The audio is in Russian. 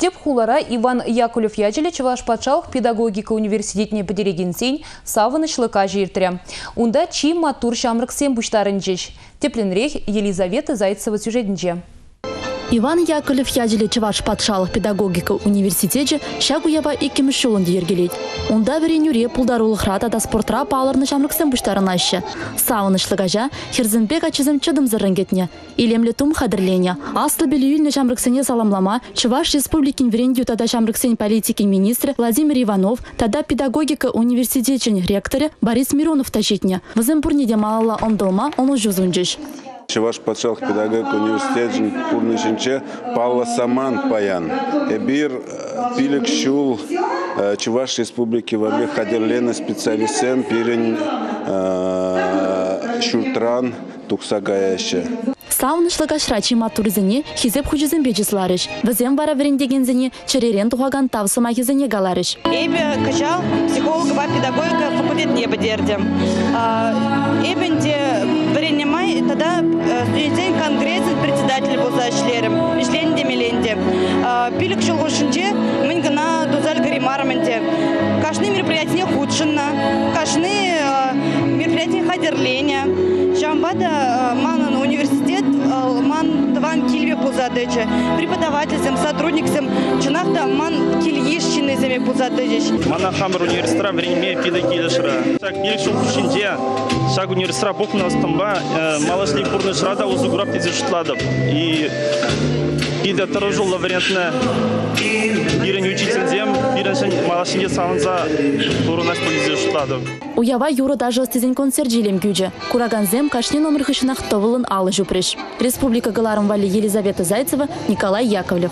Штеп хулара Иван Яковлев ячеле Чуваш патшалық педагогика университетіне бідереген сейн савынышлыка жертірі. Унда чи матур шамрыксен бұштарын жеш. Тепленрех Елизавета Зайцева сюжетінже. Иван Яковлев ядели Чуваш патшалық педагогика университеті шагуява икеміш жолын дергелейд. Онда веренюре пулдарулық рата спортра палырны шамрыксен бұштарын ашы. Савынышлыгажа Херзенбек ачызым чыдым зырынгетне. Илемлі тум хадырлене. Аслы білюйлі шамрыксене саламлама Чуваш республикин верендю тада шамрыксен политикин министрі Владимир Иванов, тада педагогика университетчен ректоры Борис Миронов тащитне. Ваземпурнеде малала омдылма оны жүзунжеш. Чуваш патшалық педагогика университетін пурнышынче Павла Саман паян. Эбир пилік шул Чуваш республики вале хадерлены специалистен пирен шуртран туксагаяшы. Саунышлыга шрачи матуризіне хизеп хужизен бечисларыш. Вазем бара верендегензіне черерен тухаган тавсыма хизене галарыш. Эбе качал психолога ба педагогика факультет не бедердем. Эбенде веренемай тогда студентен конгрессен председатель был за члерем. Ишленде меленде. Пилик шелгошинче мы гана дузаль гаримарменде. Каждый мероприятие худшина. Каждый мероприятие хадерления. Шамбада ман университет ман тван кильве пузадыча. Преподавателям, сотрудникам чинахта ман кильишчины заме пузадыча. Мана хамр университета времени педагогишра. Так биршул шинде. Шаг университета бокна стамба малашли пурнышрада узуграп тизишладов. И ида торожул вариантна бирен учителем, бирен малашинде санза турунаш полизишладов. Уява юра даже стезен концерт-жилем гюджа. Кураганзем кашни номер хышинах товылын алы жупреш. Республика Галарым Вали Елизавета Зайцева, Николай Яковлев.